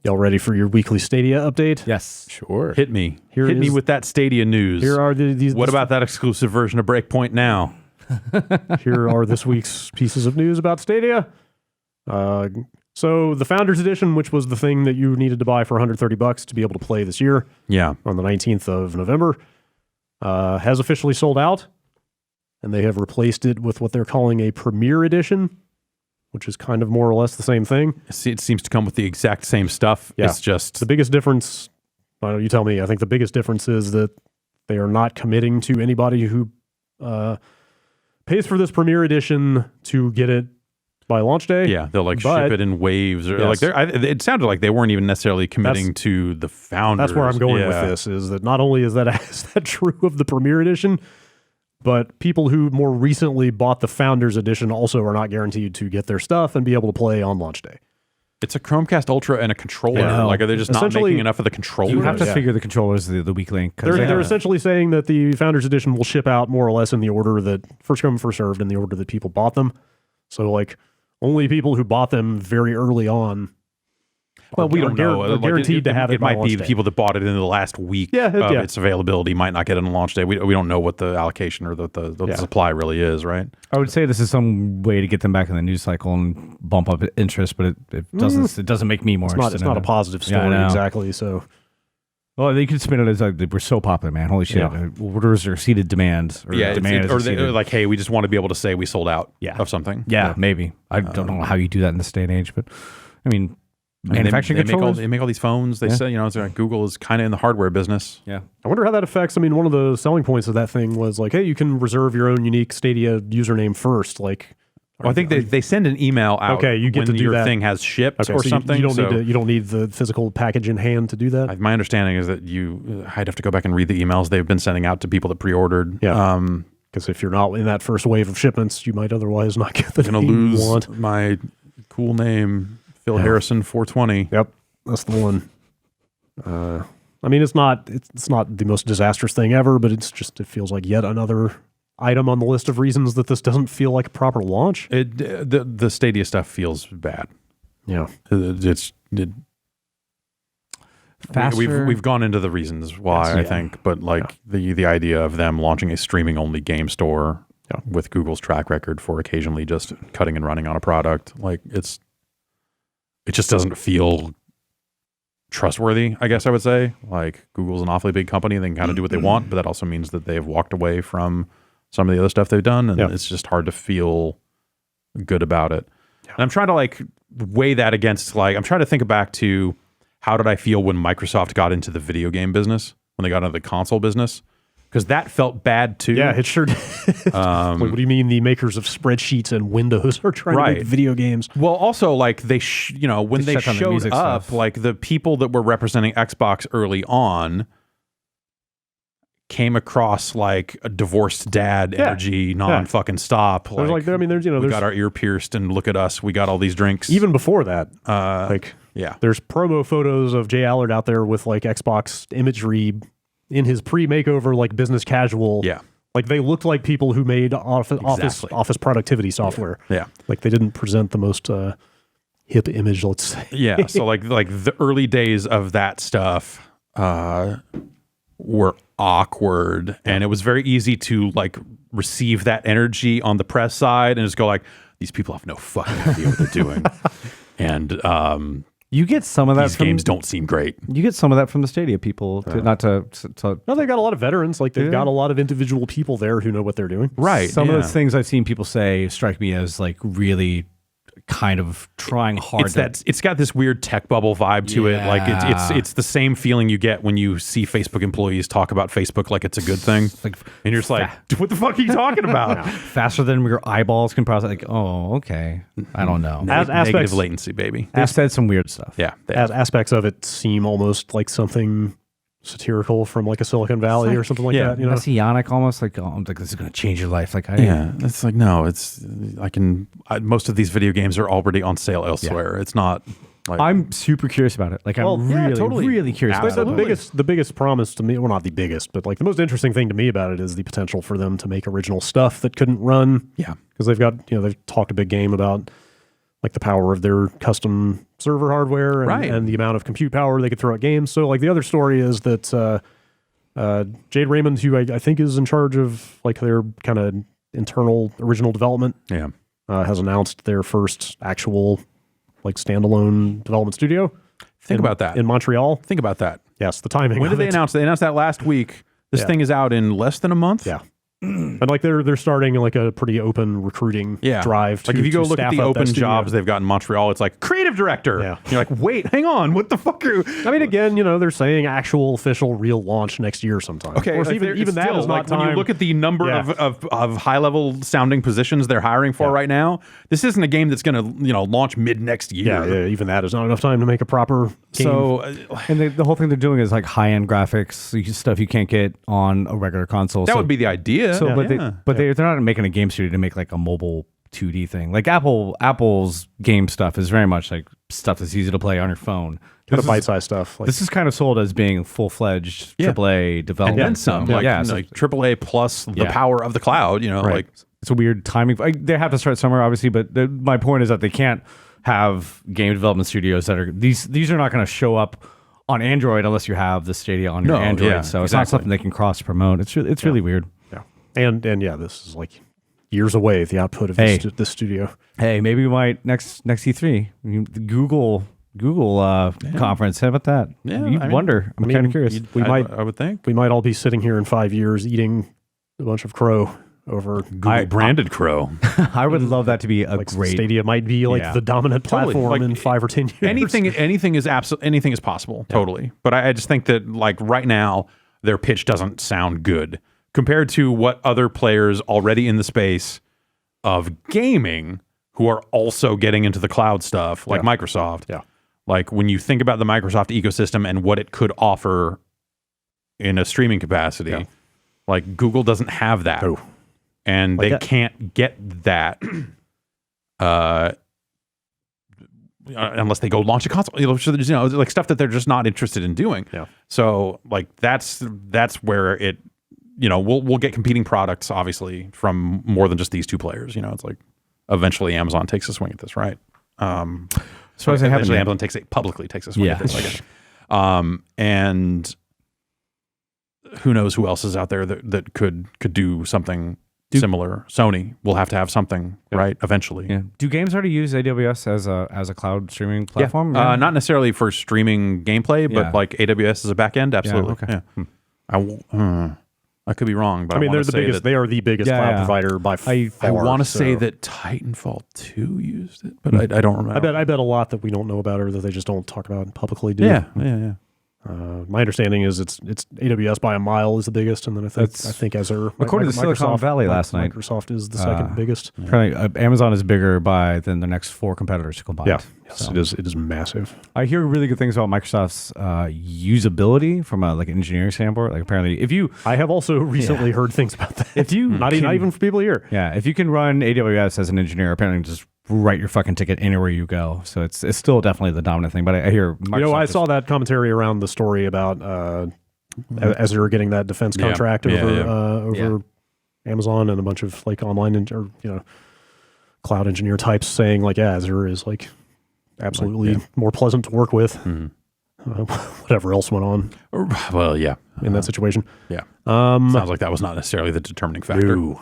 Y'all ready for your weekly Stadia update? Yes. Sure. Hit me. Hit me with that Stadia news. Here are these. What about that exclusive version of Breakpoint now? Here are this week's pieces of news about Stadia. So the Founders Edition, which was the thing that you needed to buy for $130 to be able to play this year, on the 19th of November, has officially sold out, and they have replaced it with what they're calling a Premier Edition, which is kind of more or less the same thing. It seems to come with the exact same stuff. Yeah. It's just the biggest difference. You tell me. I think the biggest difference is that they are not committing to anybody who pays for this Premier Edition to get it by launch day. Yeah, they'll ship it in waves. Or it sounded like they weren't even necessarily committing to the Founders. That's where I'm going with this, is that not only is that true of the Premier Edition, but people who more recently bought the Founders Edition also are not guaranteed to get their stuff and be able to play on launch day. It's a Chromecast Ultra and a controller. Are they just not making enough of the controller? You have to figure the controllers the weak link. They're essentially saying that the Founders Edition will ship out more or less in the order that first come, first served, in the order that people bought them. So only people who bought them very early on. Well, we don't know. They're guaranteed to have it. It might be the people that bought it in the last week of its availability might not get it on launch day. We don't know what the allocation or the supply really is, right? I would say this is some way to get them back in the news cycle and bump up interest, but it doesn't make me more interested. It's not a positive story, exactly. So, well, they could spin it as they were so popular, man. Holy shit! Yeah. Orders are exceeded demand. Hey, we just want to be able to say we sold out of something. Yeah, maybe. I don't know how you do that in this day and age, but I mean. Manufacturing controllers. They make all these phones. They say, it's like Google is kind of in the hardware business. Yeah. I wonder how that affects. I mean, one of the selling points of that thing was hey, you can reserve your own unique Stadia username first. I think they send an email out. Okay, you get to do your that. thing has shipped or something. You don't need the physical package in hand to do that. My understanding is that I'd have to go back and read the emails they've been sending out to people that pre-ordered. Yeah. Because if you're not in that first wave of shipments, you might otherwise not get the name you want. I'm going to lose my cool name, Phil Harrison 420. Yep. That's the one. I mean, it's not the most disastrous thing ever, but it feels like yet another item on the list of reasons that this doesn't feel like a proper launch. The Stadia stuff feels bad. Yeah. We've gone into the reasons why, I think, but the idea of them launching a streaming only game store with Google's track record for occasionally just cutting and running on a product, it just doesn't feel trustworthy, I guess I would say. Google's an awfully big company and they can kind of do what they want, but that also means that they've walked away from some of the other stuff they've done, and it's just hard to feel good about it. Yeah. And I'm trying to weigh that against I'm trying to think back to how did I feel when Microsoft got into the video game business, when they got into the console business. Because that felt bad too. Yeah, it sure did. What do you mean the makers of spreadsheets and Windows are trying to make video games? Well, also when they showed up, the people that were representing Xbox early on came across a divorced dad energy, non-fucking stop. We got our ear pierced and look at us. We got all these drinks. Even before that, there's promo photos of Jay Allard out there with Xbox imagery in his pre-makeover, business casual. Yeah. They looked like people who made office productivity software. Yeah. They didn't present the most hip image, let's say. Yeah. So the early days of that stuff were awkward, and it was very easy to receive that energy on the press side and just go these people have no fucking idea what they're doing. And you get some of that. These games don't seem great. You get some of that from the Stadia people. No, they got a lot of veterans. They've got a lot of individual people there who know what they're doing. Right. Some of those things I've seen people say strike me as really kind of trying hard. It's got this weird tech bubble vibe to it. It's the same feeling you get when you see Facebook employees talk about Facebook like it's a good thing. And you're just what the fuck are you talking about? Faster than your eyeballs can process. Oh, okay. I don't know. Negative latency, baby. They've said some weird stuff. Yeah. Aspects of it seem almost like something satirical from a Silicon Valley or something like that. Messianic almost. This is going to change your life. It's no. It's most of these video games are already on sale elsewhere. Yeah. It's not. I'm super curious about it. I'm really curious about it. The biggest promise to me, well, not the biggest, but the most interesting thing to me about it is the potential for them to make original stuff that couldn't run. Yeah. Because they've got, they've talked a big game about the power of their custom server hardware and the amount of compute power they could throw at games. So like the other story is that Jade Raymond, who I think is in charge of like their kind of internal original development, has announced their first actual like standalone development studio. Think about that. In Montreal. Think about that. Yes, the timing. When did they announce? They announced that last week. This thing is out in less than a month. Yeah. And like they're starting like a pretty open recruiting drive. Like if you go look at the open jobs they've got in Montreal, it's like creative director. Yeah. You're like, wait, hang on, what the fuck are you? I mean, again, they're saying actual official real launch next year sometime. Okay, of course, like even that is not like time. When you look at the number of high level sounding positions they're hiring for right now, this isn't a game that's going to launch mid next year. Yeah, even that is not enough time to make a proper game. So, and the whole thing they're doing is like high end graphics, stuff you can't get on a regular console. That would be the idea. So, but they're not making a game studio to make like a mobile 2D thing. Like Apple's game stuff is very much like stuff that's easy to play on your phone. Kind of bite-sized stuff. This is kind of sold as being full-fledged AAA development. And then some. Like AAA plus the power of the cloud, like it's a weird timing. They have to start somewhere, obviously, but my point is that they can't have game development studios that are these are not going to show up on Android unless you have the Stadia on your Android. So it's not something they can cross promote. It's really weird. Yeah. And this is like years away, the output of this studio. Hey, maybe we might next E3. The Google conference. How about that? Yeah, you wonder. I'm kind of curious. I would think we might all be sitting here in 5 years eating a bunch of crow over Google branded crow. I would love that to be a great Stadia might be like the dominant platform in 5 or 10 years. Anything is possible. Totally. But I just think that like right now their pitch doesn't sound good compared to what other players already in the space of gaming who are also getting into the cloud stuff like Microsoft. Yeah. Like when you think about the Microsoft ecosystem and what it could offer in a streaming capacity, like Google doesn't have that. Oh. And they can't get that unless they go launch a console. Like stuff that they're just not interested in doing. Yeah. So like that's where it, we'll get competing products obviously from more than just these two players. It's like eventually Amazon takes a swing at this, right? So as eventually Amazon publicly takes a swing at this, I guess. And who knows who else is out there that could do something similar. Sony will have to have something, right? Eventually. Yeah. Do games already use AWS as a cloud streaming platform? Yeah. Not necessarily for streaming gameplay, but like AWS as a backend, absolutely. Yeah, okay. I could be wrong, but I mean, they're the biggest. They are the biggest cloud provider by far. I want to say that Titanfall 2 used it, but I don't remember. I bet a lot that we don't know about or that they just don't talk about publicly. Yeah. My understanding is it's AWS by a mile is the biggest, and then I think Azure. According to Silicon Valley last night, Microsoft is the second biggest. Apparently, Amazon is bigger than the next 4 competitors combined. Yeah, yes, it is massive. I hear really good things about Microsoft's usability from an engineering standpoint. Like apparently, I have also recently heard things about that. If you not even for people here, if you can run AWS as an engineer, apparently just write your fucking ticket anywhere you go. So it's still definitely the dominant thing. But I hear Microsoft I saw that commentary around the story about Azure getting that defense contract over Amazon and a bunch of like online cloud engineer types saying like Azure is like absolutely more pleasant to work with. Whatever else went on. Well, in that situation. Yeah. Sounds like that was not necessarily the determining factor. No.